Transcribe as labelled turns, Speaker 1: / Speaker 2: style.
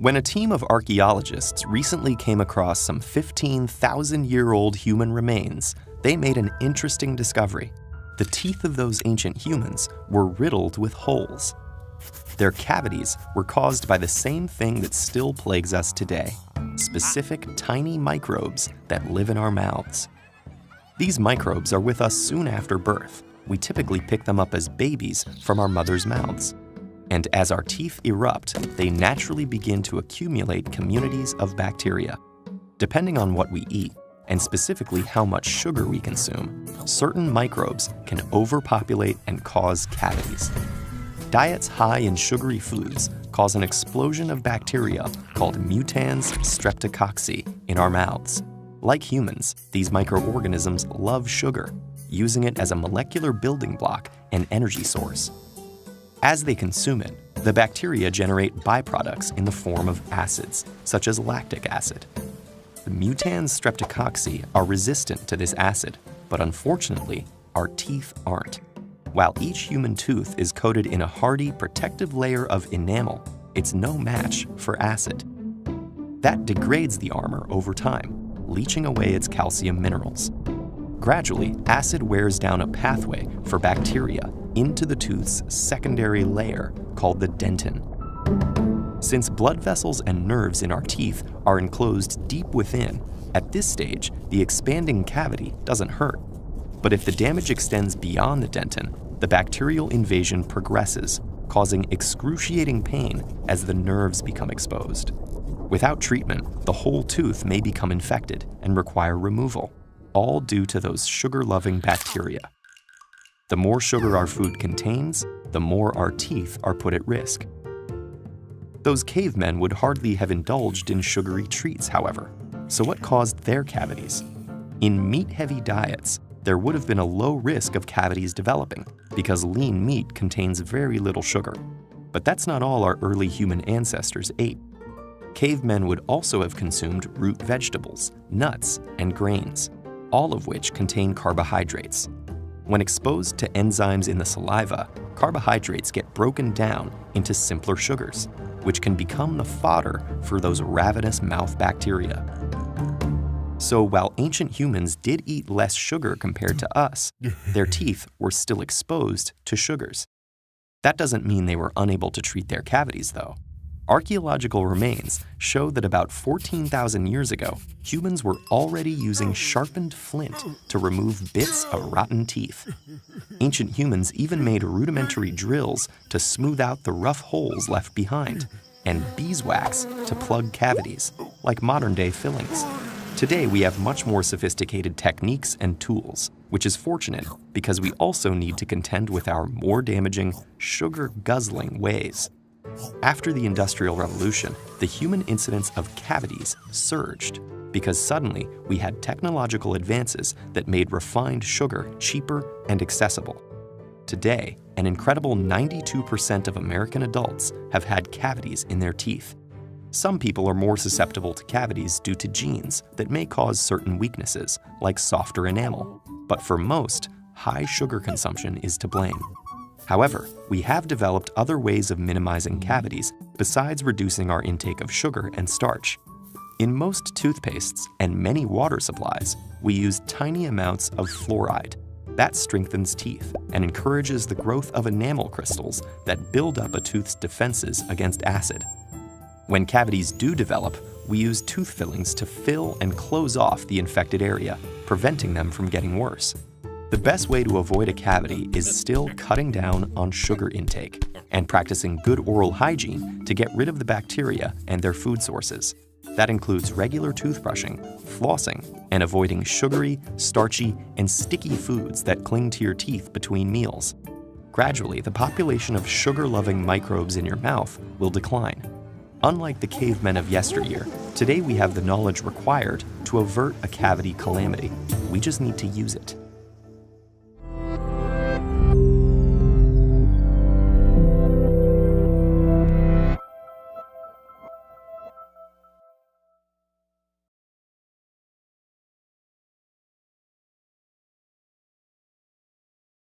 Speaker 1: When a team of archaeologists recently came across some 15,000-year-old human remains, they made an interesting discovery. The teeth of those ancient humans were riddled with holes. Their cavities were caused by the same thing that still plagues us today: specific tiny microbes that live in our mouths. These microbes are with us soon after birth. We typically pick them up as babies from our mother's mouths. And as our teeth erupt, they naturally begin to accumulate communities of bacteria. Depending on what we eat, and specifically how much sugar we consume, certain microbes can overpopulate and cause cavities. Diets high in sugary foods cause an explosion of bacteria called mutans streptococci in our mouths. Like humans, these microorganisms love sugar, using it as a molecular building block and energy source. As they consume it, the bacteria generate byproducts in the form of acids, such as lactic acid. The mutans streptococci are resistant to this acid, but unfortunately, our teeth aren't. While each human tooth is coated in a hardy, protective layer of enamel, it's no match for acid. That degrades the armor over time, leaching away its calcium minerals. Gradually, acid wears down a pathway for bacteria into the tooth's secondary layer called the dentin. Since blood vessels and nerves in our teeth are enclosed deep within, at this stage, the expanding cavity doesn't hurt. But if the damage extends beyond the dentin, the bacterial invasion progresses, causing excruciating pain as the nerves become exposed. Without treatment, the whole tooth may become infected and require removal, all due to those sugar-loving bacteria. The more sugar our food contains, the more our teeth are put at risk. Those cavemen would hardly have indulged in sugary treats, however. So what caused their cavities? In meat-heavy diets, there would have been a low risk of cavities developing because lean meat contains very little sugar. But that's not all our early human ancestors ate. Cavemen would also have consumed root vegetables, nuts, and grains, all of which contain carbohydrates. When exposed to enzymes in the saliva, carbohydrates get broken down into simpler sugars, which can become the fodder for those ravenous mouth bacteria. So while ancient humans did eat less sugar compared to us, their teeth were still exposed to sugars. That doesn't mean they were unable to treat their cavities, though. Archaeological remains show that about 14,000 years ago, humans were already using sharpened flint to remove bits of rotten teeth. Ancient humans even made rudimentary drills to smooth out the rough holes left behind, and beeswax to plug cavities, like modern-day fillings. Today, we have much more sophisticated techniques and tools, which is fortunate because we also need to contend with our more damaging, sugar-guzzling ways. After the Industrial Revolution, the human incidence of cavities surged because suddenly we had technological advances that made refined sugar cheaper and accessible. Today, an incredible 92% of American adults have had cavities in their teeth. Some people are more susceptible to cavities due to genes that may cause certain weaknesses, like softer enamel. But for most, high sugar consumption is to blame. However, we have developed other ways of minimizing cavities besides reducing our intake of sugar and starch. In most toothpastes and many water supplies, we use tiny amounts of fluoride. That strengthens teeth and encourages the growth of enamel crystals that build up a tooth's defenses against acid. When cavities do develop, we use tooth fillings to fill and close off the infected area, preventing them from getting worse. The best way to avoid a cavity is still cutting down on sugar intake and practicing good oral hygiene to get rid of the bacteria and their food sources. That includes regular toothbrushing, flossing, and avoiding sugary, starchy, and sticky foods that cling to your teeth between meals. Gradually, the population of sugar-loving microbes in your mouth will decline. Unlike the cavemen of yesteryear, today we have the knowledge required to avert a cavity calamity. We just need to use it.